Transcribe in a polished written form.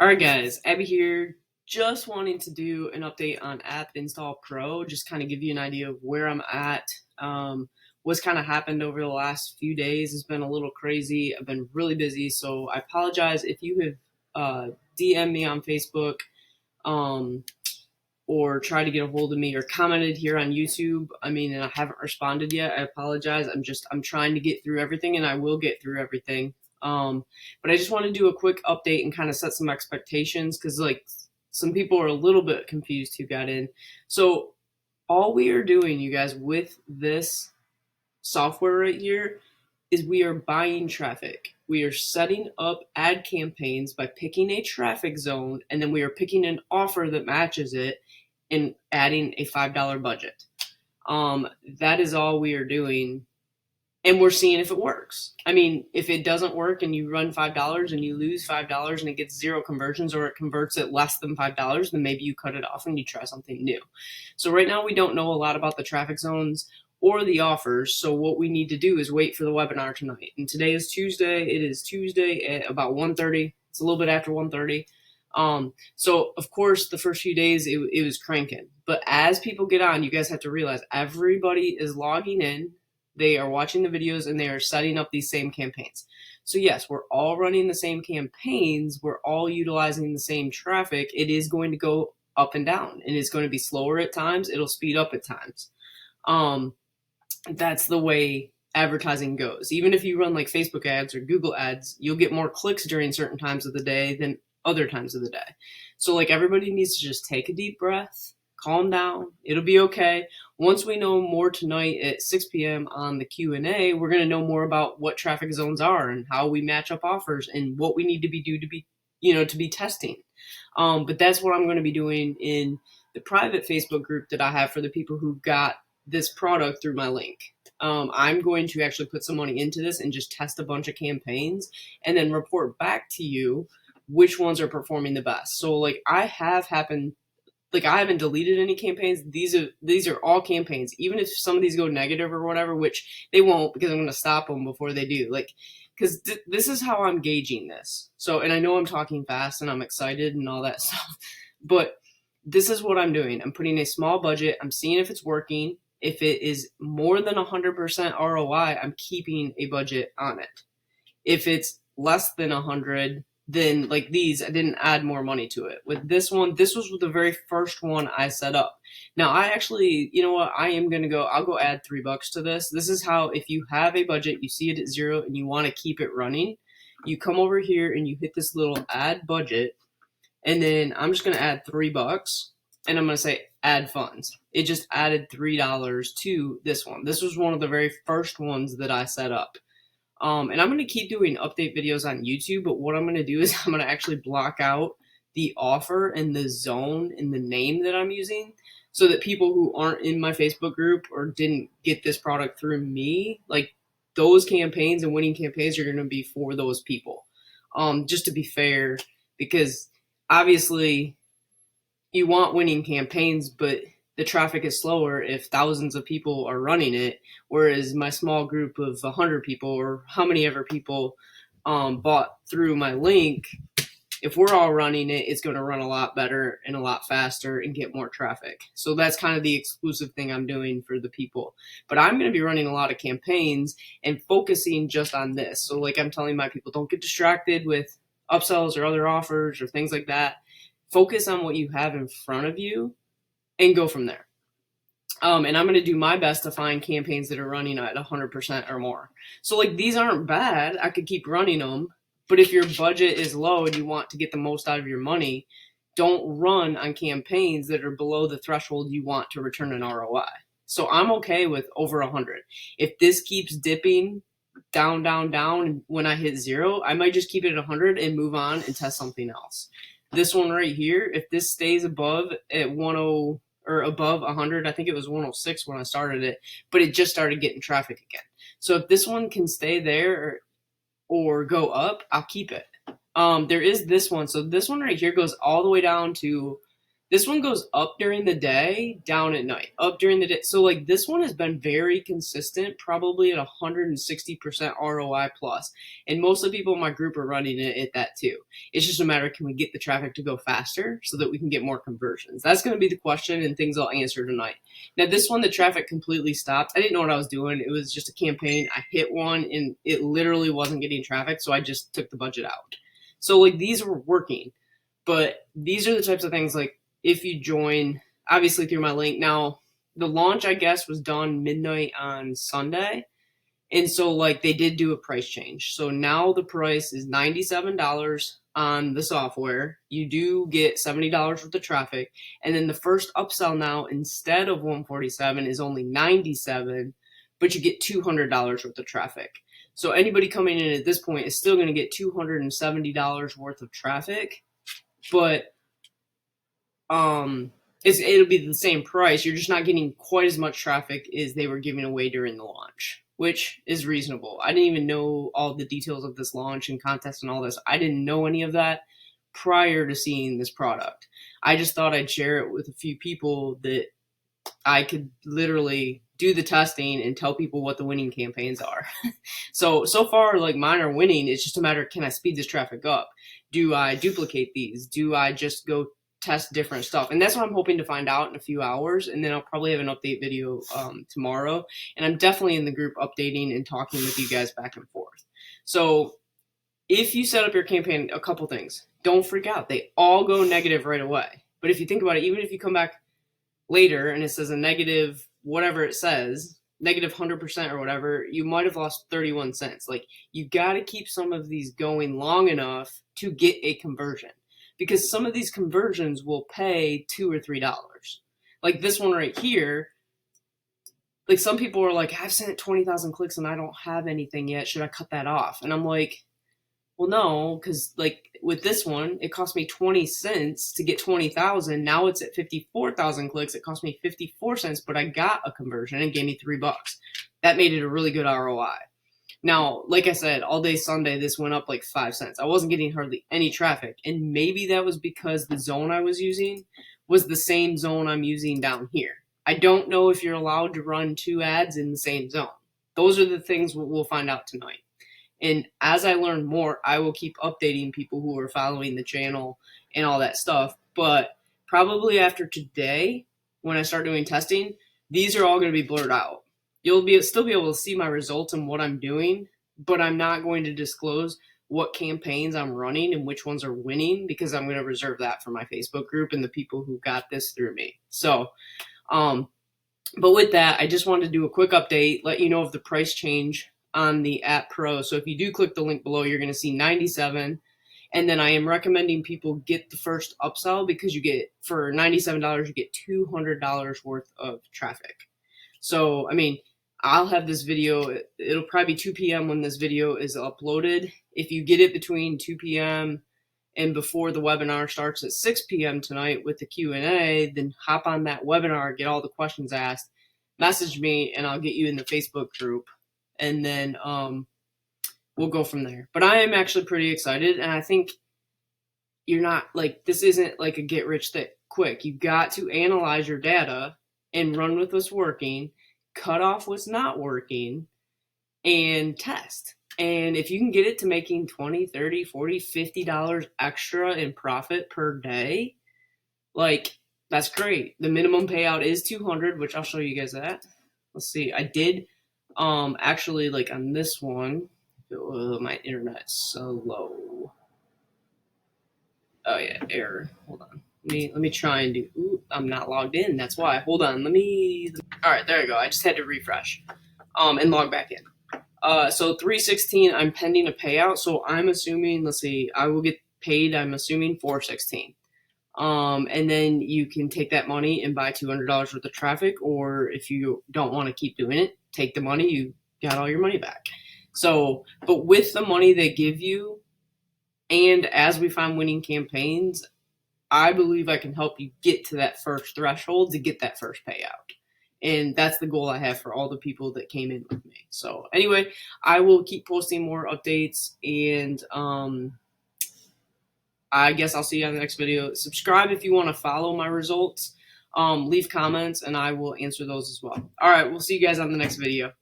Alright guys, Abby here. Just wanting to do an update on App Install Pro, just kind of give you an idea of where I'm at. What's kind of happened over the last few days has been a little crazy. I've been really busy, so I apologize if you have DM'd me on Facebook um, or tried to get a hold of me or commented here on YouTube. And I haven't responded yet. I apologize. I'm trying to get through everything, and I will get through everything. But I just want to do a quick update and kind of set some expectations because some people are a little bit confused who got in. So all we are doing, you guys, with this software right here is we are buying traffic. We are setting up ad campaigns by picking a traffic zone, and then we are picking an offer that matches it and adding a $5 budget. That is all we are doing. And we're seeing if it works. If it doesn't work and you run $5 and you lose $5 and it gets 0 conversions, or it converts at less than $5, then maybe you cut it off and you try something new. So right now we don't know a lot about the traffic zones or the offers. So what we need to do is wait for the webinar tonight. And today is Tuesday. It is Tuesday at about 1:30. It's a little bit after 1:30. So of course the first few days it was cranking. But as people get on, you guys have to realize everybody is logging in. They are watching the videos and they are setting up these same campaigns. So yes, we're all running the same campaigns. We're all utilizing the same traffic. It is going to go up and down, and it's going to be slower at times. It'll speed up at times. That's the way advertising goes. Even if you run like Facebook ads or Google ads, you'll get more clicks during certain times of the day than other times of the day. So everybody needs to just take a deep breath, calm down. It'll be okay. Once we know more tonight at 6 p.m. on the Q&A, we're going to know more about what traffic zones are and how we match up offers and what we need to be testing. But that's what I'm going to be doing in the private Facebook group that I have for the people who got this product through my link. I'm going to actually put some money into this and just test a bunch of campaigns and then report back to you which ones are performing the best. So I haven't deleted any campaigns. These are all campaigns. Even if some of these go negative or whatever, which they won't, because I'm going to stop them before they do. Because this is how I'm gauging this. So, and I know I'm talking fast and I'm excited and all that stuff, but this is what I'm doing. I'm putting a small budget. I'm seeing if it's working. If it is more than 100% ROI, I'm keeping a budget on it. If it's less than 100, then these, I didn't add more money to it. With this one, this was the very first one I set up. Now I actually, you know what, I'll go add $3 to this. This is how, if you have a budget, you see it at 0 and you want to keep it running, you come over here and you hit this little add budget, and then I'm just going to add $3 and I'm going to say add funds. It just added $3 to this one. This was one of the very first ones that I set up. And I'm going to keep doing update videos on YouTube, but what I'm going to do is I'm going to actually block out the offer and the zone and the name that I'm using, so that people who aren't in my Facebook group or didn't get this product through me, those campaigns and winning campaigns are going to be for those people. Just to be fair, because obviously you want winning campaigns, but the traffic is slower if thousands of people are running it, whereas my small group of 100 people, or how many ever people bought through my link, if we're all running it, it's going to run a lot better and a lot faster and get more traffic. So that's kind of the exclusive thing I'm doing for the people. But I'm going to be running a lot of campaigns and focusing just on this. So I'm telling my people, don't get distracted with upsells or other offers or things like that. Focus on what you have in front of you and go from there. And I'm going to do my best to find campaigns that are running at 100% or more. So these aren't bad. I could keep running them. But if your budget is low and you want to get the most out of your money, don't run on campaigns that are below the threshold you want to return an ROI. So I'm okay with over 100. If this keeps dipping down, and when I hit 0, I might just keep it at 100 and move on and test something else. This one right here, if this stays above at 10 or above 100, I think it was 106 when I started it, but it just started getting traffic again. So if this one can stay there or go up, I'll keep it. There is this one. So this one right here goes all the way down to, This one goes up during the day, down at night, up during the day. So like this one has been very consistent, probably at 160% ROI plus. And most of the people in my group are running it at that too. It's just a matter of, can we get the traffic to go faster so that we can get more conversions? That's going to be the question and things I'll answer tonight. Now this one, the traffic completely stopped. I didn't know what I was doing. It was just a campaign. I hit one and it literally wasn't getting traffic. So I just took the budget out. So like these were working, but these are the types of things like, if you join, obviously through my link. Now, the launch, I guess, was done midnight on Sunday. And so, like, they did do a price change. So now the price is $97 on the software. You do get $70 worth of traffic. And then the first upsell now, instead of $147, is only $97, but you get $200 worth of traffic. So anybody coming in at this point is still going to get $270 worth of traffic. But it'll be the same price. You're just not getting quite as much traffic as they were giving away during the launch, which is reasonable. I didn't even know all the details of this launch and contest and all this. I didn't know any of that prior to seeing this product. I just thought I'd share it with a few people that I could literally do the testing and tell people what the winning campaigns are. So far, like, mine are winning. It's just a matter of, can I speed this traffic up? Do I duplicate these? Do I just go test different stuff? And that's what I'm hoping to find out in a few hours. And then I'll probably have an update video tomorrow. And I'm definitely in the group updating and talking with you guys back and forth. So if you set up your campaign, a couple things. Don't freak out. They all go negative right away. But if you think about it, even if you come back later and it says a negative, whatever it says, negative 100% or whatever, you might have lost 31 cents. Like, you got to keep some of these going long enough to get a conversion, because some of these conversions will pay $2 or $3. Like this one right here, like some people are like, I've sent 20,000 clicks and I don't have anything yet. Should I cut that off? And I'm like, well, no, because like with this one, it cost me 20 cents to get 20,000. Now it's at 54,000 clicks. It cost me 54 cents, but I got a conversion and gave me $3. That made it a really good ROI. Now, like I said, all day Sunday, this went up like 5 cents. I wasn't getting hardly any traffic. And maybe that was because the zone I was using was the same zone I'm using down here. I don't know if you're allowed to run 2 ads in the same zone. Those are the things we'll find out tonight. And as I learn more, I will keep updating people who are following the channel and all that stuff. But probably after today, when I start doing testing, these are all going to be blurred out. You'll still be able to see my results and what I'm doing, but I'm not going to disclose what campaigns I'm running and which ones are winning, because I'm going to reserve that for my Facebook group and the people who got this through me. So, but with that, I just wanted to do a quick update, let you know of the price change on the App Pro. So if you do click the link below, you're going to see 97. And then I am recommending people get the first upsell, because you get, for $97, you get $200 worth of traffic. So, I mean, I'll have this video, it'll probably be 2 p.m. when this video is uploaded. If you get it between 2 p.m. and before the webinar starts at 6 p.m. tonight with the Q&A, then hop on that webinar, get all the questions asked, message me, and I'll get you in the Facebook group. And then we'll go from there. But I am actually pretty excited, and I think you're not, like, this isn't like a get rich quick. You got to analyze your data and run with what's working, cut off what's not working, and test. And if you can get it to making $20, $30, $40, $50 extra in profit per day, like, that's great. The minimum payout is $200, which I'll show you guys that. Let's see. I did actually, like, on this one, my internet's so low. Oh yeah, error. Hold on. Let me try and do. Ooh, I'm not logged in. That's why. Hold on. All right, there you go. I just had to refresh, and log back in. So 316. I'm pending a payout. So I'm assuming. Let's see. I will get paid. I'm assuming 416. And then you can take that money and buy $200 worth of traffic, or if you don't want to keep doing it, take the money. You got all your money back. So, but with the money they give you, and as we find winning campaigns, I believe I can help you get to that first threshold to get that first payout. And that's the goal I have for all the people that came in with me. So anyway, I will keep posting more updates, and I guess I'll see you on the next video. Subscribe if you want to follow my results. Leave comments and I will answer those as well. All right, we'll see you guys on the next video.